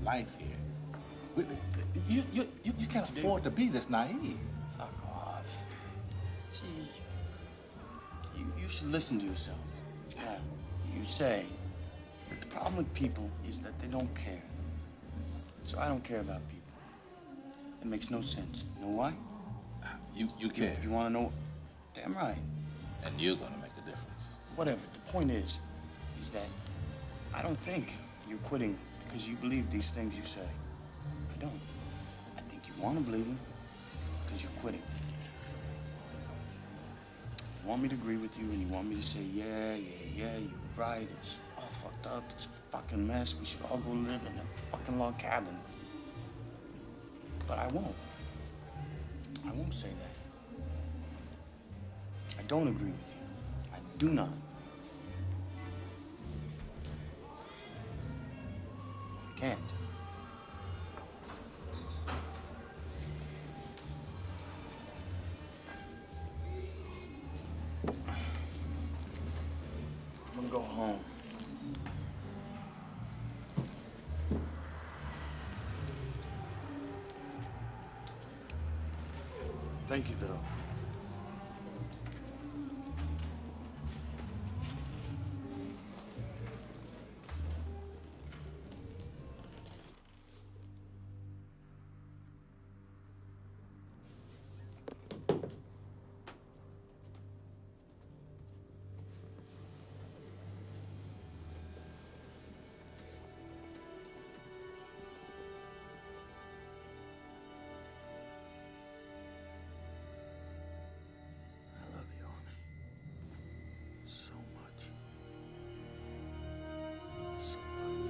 life here. You can't afford to be this naive. Fuck off. See, you should listen to yourself. Yeah, you say that the problem with people is that they don't care. So I don't care about people. It makes no sense. You know why? You care. You want to know? Damn right. And you're gonna make a difference. Whatever. The point is that I don't think you're quitting because you believe these things you say. I don't. I think you want to believe them because you're quitting. You want me to agree with you and you want me to say, yeah, you're right. It's all fucked up. It's a fucking mess. We should all go live in a fucking log cabin. But I won't. I won't say that. I don't agree with you. I do not. I can't. I'm gonna go home. Thank you, though. I love you, honey. So much. So much.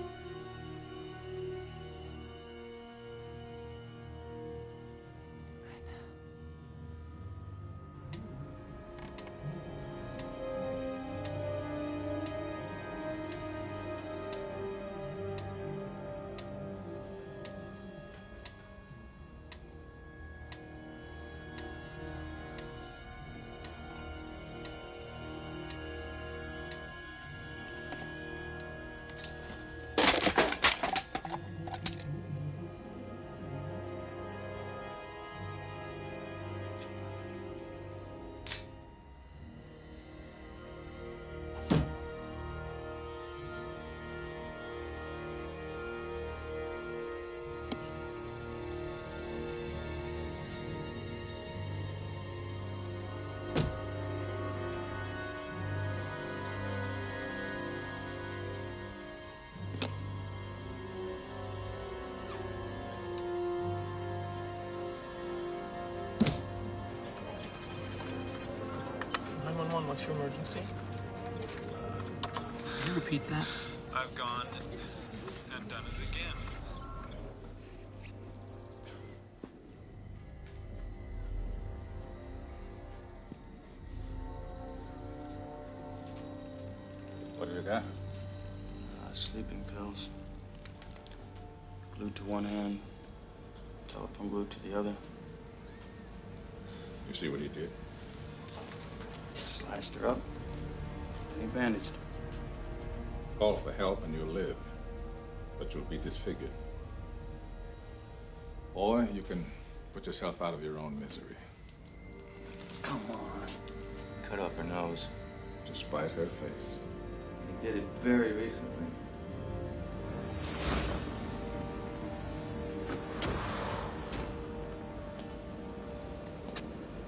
What's your emergency? Can you repeat that? I've gone and done it again. What did it got? Sleeping pills. Glued to one hand, telephone glued to the other. You see what he did? Sliced her up, and he bandaged her. Call for help and you'll live, but you'll be disfigured. Or you can put yourself out of your own misery. Come on. Cut off her nose. To spite her face. He did it very recently.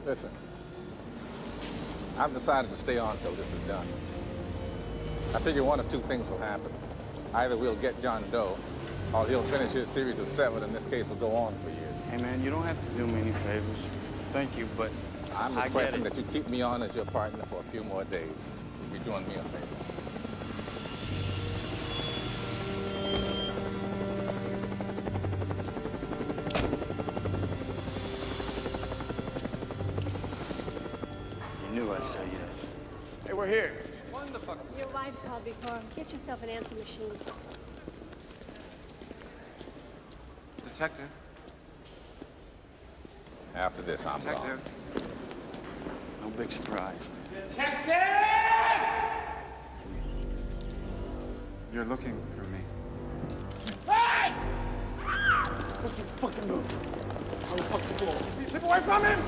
Listen, I've decided to stay on till this is done. I figure one of two things will happen. Either we'll get John Doe, or he'll finish his series of 7, and this case will go on for years. Hey, man, you don't have to do me any favors. Thank you, but I'm requesting that you keep me on as your partner for a few more days. You'll be doing me a favor. You knew I'd say yes. Hey, we're here. Wonderful. Your wife called before. Get yourself an answer machine. Detective. After this, I'm gone. Detective. No big surprise. You're looking for me. Hey! fucking move. On the fucking floor. Keep away from him!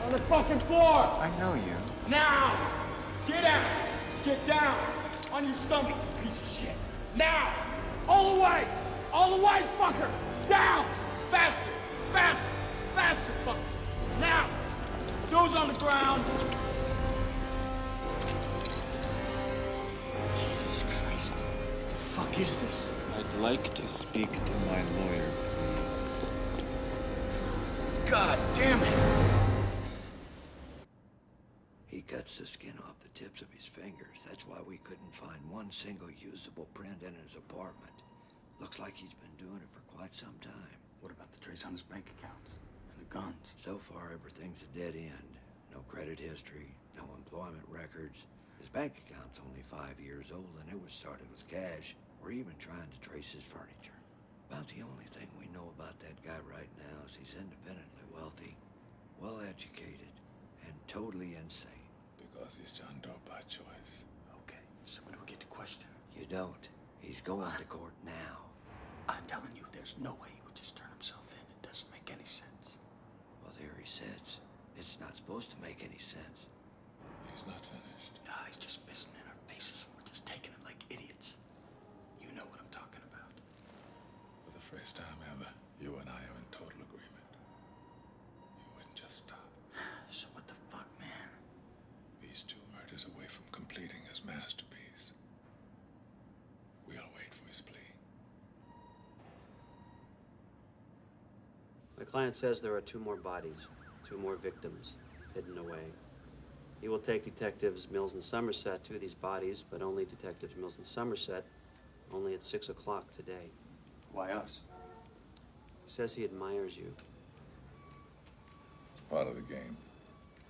On the fucking floor! I know you. Now! Get out! Get down! On your stomach, you piece of shit! Now! All the way! All the way, fucker! Down! Faster! Faster! Faster, fucker! Now! Nose on the ground! Jesus Christ. The fuck is this? I'd like to speak to my lawyer, please. God damn it! He cuts the skin off the tips of his fingers. That's why we couldn't find one single usable print in his apartment. Looks like he's been doing it for quite some time. What about the trace on his bank accounts? And the guns? So far, everything's a dead end. No credit history, no employment records. His bank account's only 5 years old, and it was started with cash. We're even trying to trace his furniture. About the only thing we know about that guy right now is he's independently wealthy, well-educated, and totally insane. Because he's John Doe by choice. Okay, so when do we get to question? You don't. He's going to court now. I'm telling you, there's no way he would just turn himself in. It doesn't make any sense. Well, there he sits. It's not supposed to make any sense. He's not finished. Nah, he's just pissing in our faces, and we're just taking it like idiots. You know what I'm talking about. For the first time ever, you and I are in total agreement. You wouldn't just stop. So what the fuck, man? He's 2 murders away from completing his masterpiece. We'll wait for his plea. My client says there are 2 more bodies, 2 more victims, hidden away. He will take Detectives Mills and Somerset to these bodies, but only Detectives Mills and Somerset, only at 6 o'clock today. Why us? He says he admires you. It's part of the game.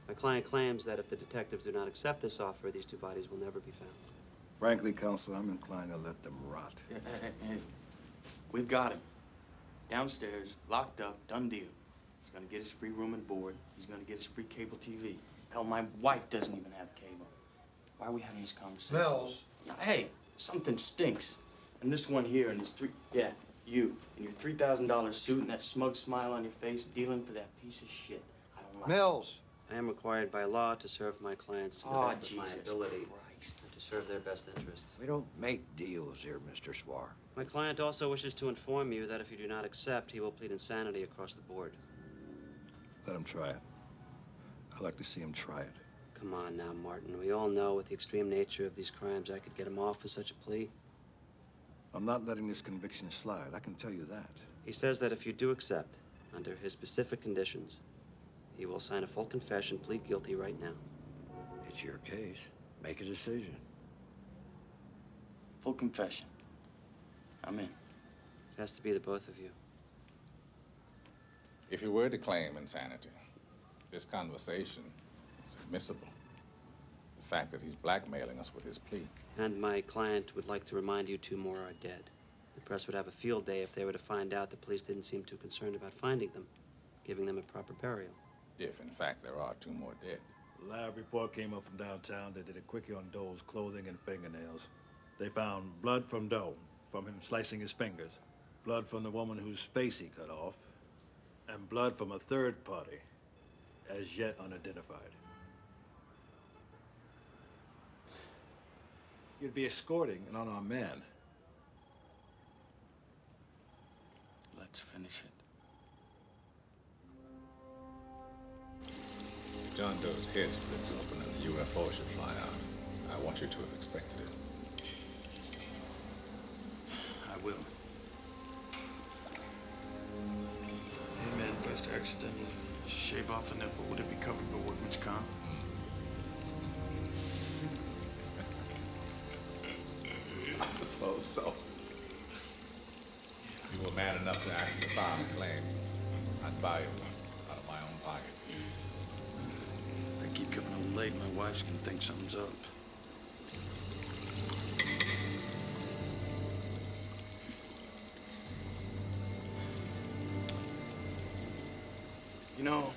My client claims that if the detectives do not accept this offer, these 2 bodies will never be found. Frankly, Counsel, I'm inclined to let them rot. Hey. We've got him. Downstairs, locked up, done deal. He's gonna get his free room and board. He's gonna get his free cable TV. Hell, my wife doesn't even have cable. Why are we having this conversation? Mills. Now, hey, something stinks. And this one here and his you in your $3,000 suit and that smug smile on your face dealing for that piece of shit. I don't like Mills! I am required by law to serve my clients to the Oh, best of my Jesus ability, Christ. and to serve their best interests. We don't make deals here, Mr. Swar. My client also wishes to inform you that if you do not accept, he will plead insanity across the board. Let him try it. I'd like to see him try it. Come on now, Martin. We all know with the extreme nature of these crimes, I could get him off with such a plea. I'm not letting this conviction slide, I can tell you that. He says that if you do accept, under his specific conditions, he will sign a full confession, plead guilty right now. It's your case. Make a decision. Full confession. I'm in. It has to be the both of you. If you were to claim insanity, this conversation is admissible. The fact that he's blackmailing us with his plea. And my client would like to remind you 2 more are dead. The press would have a field day if they were to find out the police didn't seem too concerned about finding them, giving them a proper burial. If, in fact, there are 2 more dead. The lab report came up from downtown. They did a quickie on Doe's clothing and fingernails. They found blood from Doe, from him slicing his fingers, blood from the woman whose face he cut off, and blood from a third party, as yet unidentified. You'd be escorting an unarmed man. Let's finish it. John Doe's head splits open and the UFO should fly out. I want you to have expected it. I will. Hey, man, if I was to accidentally shave off a nipple, would it be covered by workman's comp? I suppose so. You were man enough to actually file a claim. I'd buy you one out of my own pocket. If I keep coming home late, my wife's gonna think something's up. You know,